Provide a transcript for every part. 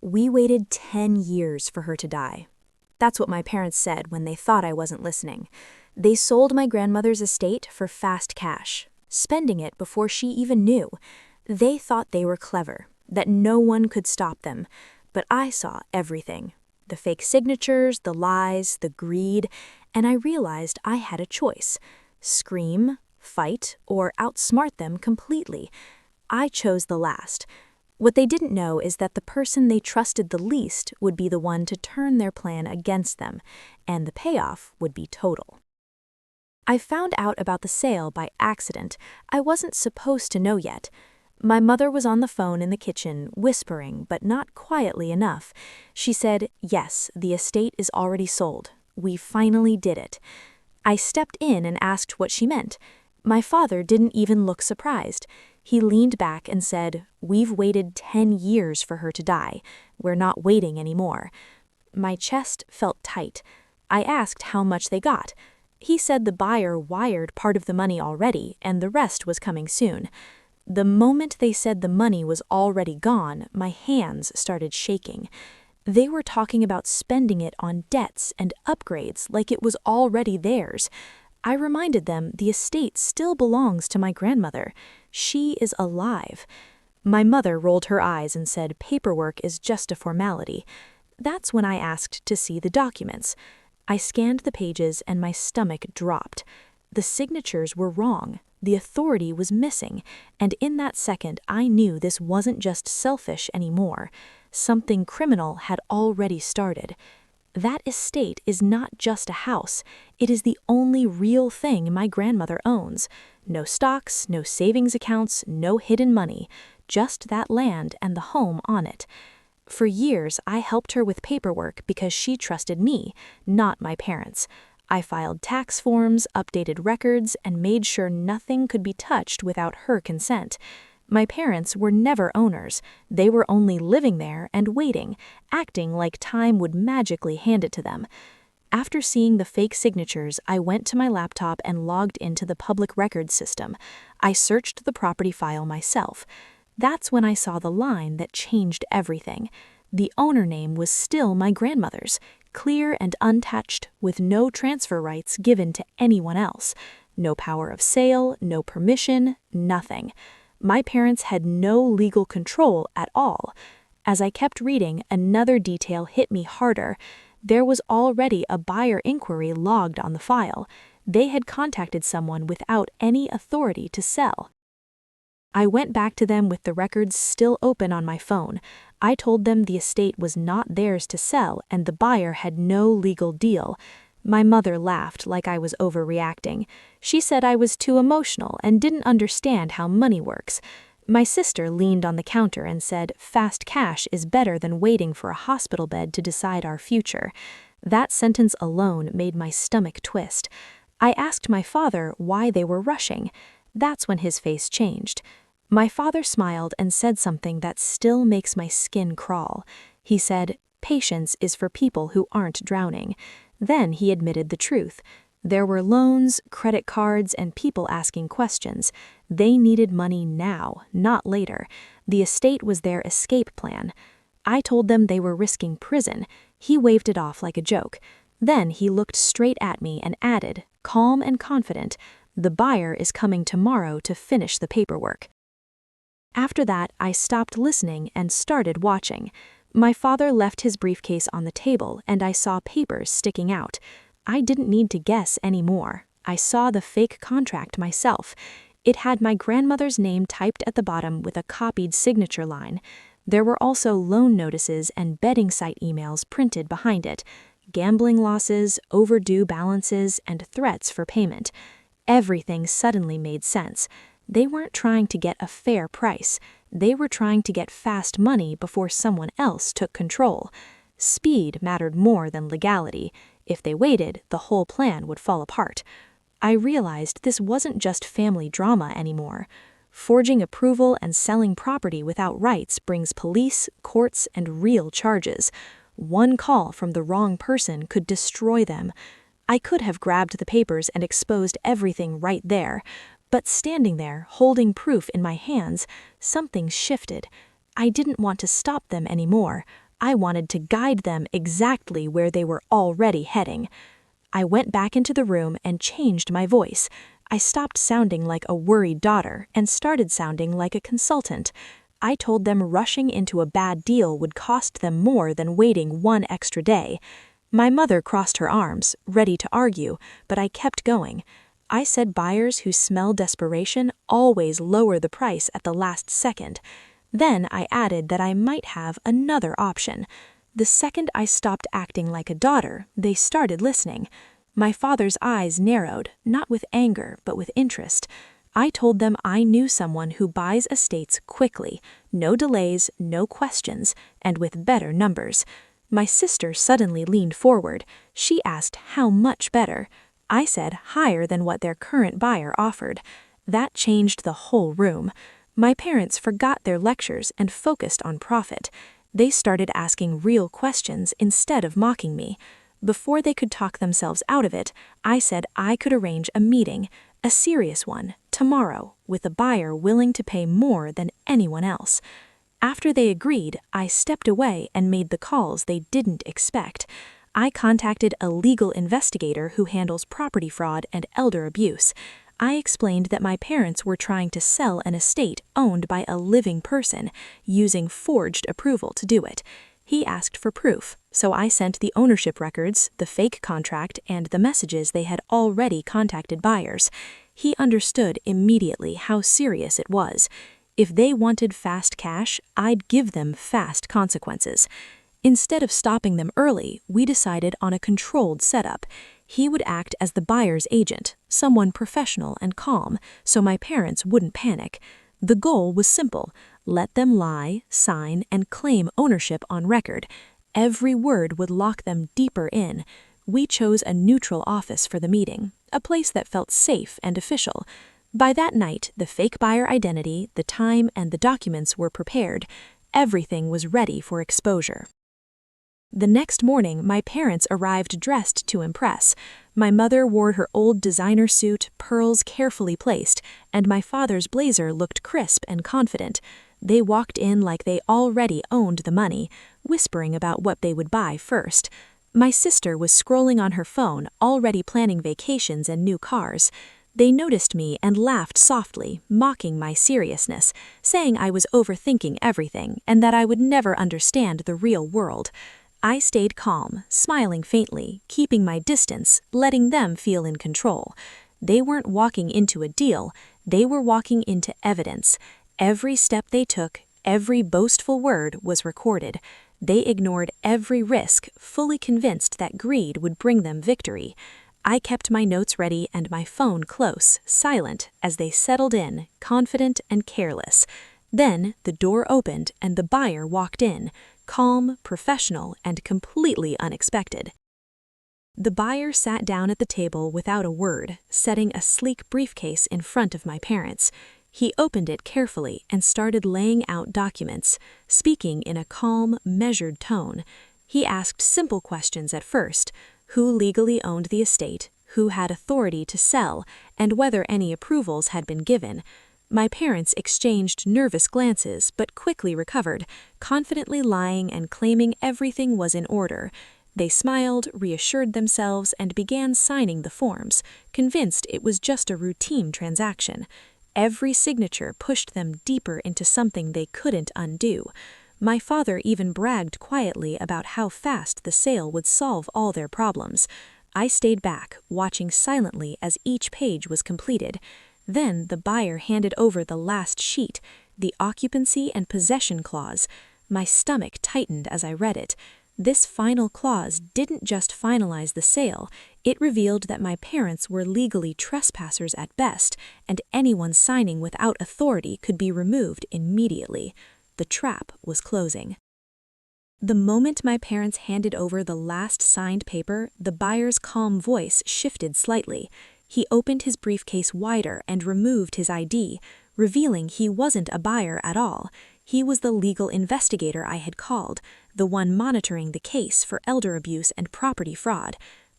We waited 10 years for her to die. That's what my parents said when they thought I wasn't listening. They sold my grandmother's estate for fast cash, spending it before she even knew. They thought they were clever, that no one could stop them. But I saw everything. The fake signatures, the lies, the greed, and I realized I had a choice. Scream, fight, or outsmart them completely. I chose the last. What they didn't know is that the person they trusted the least would be the one to turn their plan against them, and the payoff would be total. I found out about the sale by accident. I wasn't supposed to know yet. My mother was on the phone in the kitchen, whispering, but not quietly enough. She said, "Yes, the estate is already sold. We finally did it." I stepped in and asked what she meant. My father didn't even look surprised. He leaned back and said, "We've waited 10 years for her to die. We're not waiting anymore." My chest felt tight. I asked how much they got. He said the buyer wired part of the money already and the rest was coming soon. The moment they said the money was already gone, my hands started shaking. They were talking about spending it on debts and upgrades like it was already theirs. I reminded them the estate still belongs to my grandmother. She is alive. My mother rolled her eyes and said paperwork is just a formality. That's when I asked to see the documents. I scanned the pages and my stomach dropped. The signatures were wrong. The authority was missing. And in that second, I knew this wasn't just selfish anymore. Something criminal had already started. That estate is not just a house. It is the only real thing my grandmother owns. No stocks, no savings accounts, no hidden money. Just that land and the home on it. For years, I helped her with paperwork because she trusted me, not my parents. I filed tax forms, updated records, and made sure nothing could be touched without her consent. My parents were never owners. They were only living there and waiting, acting like time would magically hand it to them. After seeing the fake signatures, I went to my laptop and logged into the public records system. I searched the property file myself. That's when I saw the line that changed everything. The owner name was still my grandmother's, clear and untouched, with no transfer rights given to anyone else. No power of sale, no permission, nothing. My parents had no legal control at all. As I kept reading, another detail hit me harder. There was already a buyer inquiry logged on the file. They had contacted someone without any authority to sell. I went back to them with the records still open on my phone. I told them the estate was not theirs to sell and the buyer had no legal deal. My mother laughed like I was overreacting. She said I was too emotional and didn't understand how money works. My sister leaned on the counter and said fast cash is better than waiting for a hospital bed to decide our future. That sentence alone made my stomach twist. I asked my father why they were rushing. That's when his face changed. My father smiled and said something that still makes my skin crawl. He said, "Patience is for people who aren't drowning." Then he admitted the truth. There were loans, credit cards, and people asking questions. They needed money now, not later. The estate was their escape plan. I told them they were risking prison. He waved it off like a joke. Then he looked straight at me and added, calm and confident, "The buyer is coming tomorrow to finish the paperwork." After that, I stopped listening and started watching. My father left his briefcase on the table and I saw papers sticking out. I didn't need to guess anymore. I saw the fake contract myself. It had my grandmother's name typed at the bottom with a copied signature line. There were also loan notices and betting site emails printed behind it. Gambling losses, overdue balances, and threats for payment. Everything suddenly made sense. They weren't trying to get a fair price. They were trying to get fast money before someone else took control. Speed mattered more than legality. If they waited, the whole plan would fall apart. I realized this wasn't just family drama anymore. Forging approval and selling property without rights brings police, courts, and real charges. One call from the wrong person could destroy them. I could have grabbed the papers and exposed everything right there. But standing there, holding proof in my hands, something shifted. I didn't want to stop them anymore. I wanted to guide them exactly where they were already heading. I went back into the room and changed my voice. I stopped sounding like a worried daughter and started sounding like a consultant. I told them rushing into a bad deal would cost them more than waiting one extra day. My mother crossed her arms, ready to argue, but I kept going. I said buyers who smell desperation always lower the price at the last second. Then I added that I might have another option. The second I stopped acting like a daughter, they started listening. My father's eyes narrowed, not with anger, but with interest. I told them I knew someone who buys estates quickly, no delays, no questions, and with better numbers. My sister suddenly leaned forward. She asked how much better. I said higher than what their current buyer offered. That changed the whole room. My parents forgot their lectures and focused on profit. They started asking real questions instead of mocking me. Before they could talk themselves out of it, I said I could arrange a meeting, a serious one, tomorrow, with a buyer willing to pay more than anyone else. After they agreed, I stepped away and made the calls they didn't expect. I contacted a legal investigator who handles property fraud and elder abuse. I explained that my parents were trying to sell an estate owned by a living person, using forged approval to do it. He asked for proof, so I sent the ownership records, the fake contract, and the messages they had already contacted buyers. He understood immediately how serious it was. If they wanted fast cash, I'd give them fast consequences. Instead of stopping them early, we decided on a controlled setup. He would act as the buyer's agent, someone professional and calm, so my parents wouldn't panic. The goal was simple: let them lie, sign, and claim ownership on record. Every word would lock them deeper in. We chose a neutral office for the meeting, a place that felt safe and official. By that night, the fake buyer identity, the time, and the documents were prepared. Everything was ready for exposure. The next morning, my parents arrived dressed to impress. My mother wore her old designer suit, pearls carefully placed, and my father's blazer looked crisp and confident. They walked in like they already owned the money, whispering about what they would buy first. My sister was scrolling on her phone, already planning vacations and new cars. They noticed me and laughed softly, mocking my seriousness, saying I was overthinking everything and that I would never understand the real world. I stayed calm, smiling faintly, keeping my distance, letting them feel in control. They weren't walking into a deal, they were walking into evidence. Every step they took, every boastful word was recorded. They ignored every risk, fully convinced that greed would bring them victory. I kept my notes ready and my phone close, silent, as they settled in, confident and careless. Then the door opened and the buyer walked in, calm, professional, and completely unexpected. The buyer sat down at the table without a word, setting a sleek briefcase in front of my parents. He opened it carefully and started laying out documents, speaking in a calm, measured tone. He asked simple questions at first: who legally owned the estate, who had authority to sell, and whether any approvals had been given. My parents exchanged nervous glances but quickly recovered, confidently lying and claiming everything was in order. They smiled, reassured themselves, and began signing the forms, convinced it was just a routine transaction. Every signature pushed them deeper into something they couldn't undo. My father even bragged quietly about how fast the sale would solve all their problems. I stayed back, watching silently as each page was completed. Then the buyer handed over the last sheet, the occupancy and possession clause. My stomach tightened as I read it. This final clause didn't just finalize the sale, it revealed that my parents were legally trespassers at best, and anyone signing without authority could be removed immediately. The trap was closing. The moment my parents handed over the last signed paper, the buyer's calm voice shifted slightly. He opened his briefcase wider and removed his ID, revealing he wasn't a buyer at all. He was the legal investigator I had called, the one monitoring the case for elder abuse and property fraud.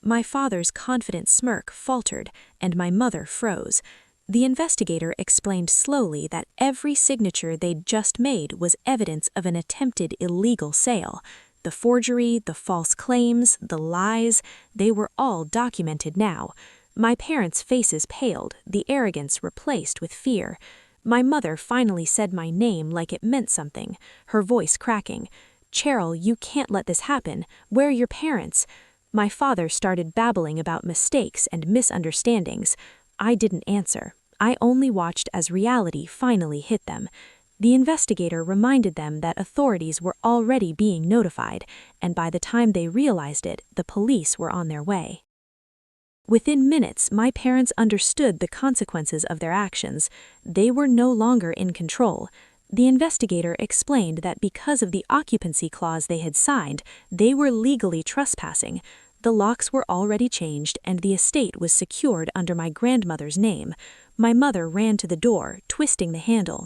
My father's confident smirk faltered, and my mother froze. The investigator explained slowly that every signature they'd just made was evidence of an attempted illegal sale. The forgery, the false claims, the lies, they were all documented now. My parents' faces paled, the arrogance replaced with fear. My mother finally said my name like it meant something, her voice cracking. "Cheryl, you can't let this happen. Where are your parents?" My father started babbling about mistakes and misunderstandings. I didn't answer. I only watched as reality finally hit them. The investigator reminded them that authorities were already being notified, and by the time they realized it, the police were on their way. Within minutes, my parents understood the consequences of their actions. They were no longer in control. The investigator explained that because of the occupancy clause they had signed, they were legally trespassing. The locks were already changed, and the estate was secured under my grandmother's name. My mother ran to the door, twisting the handle,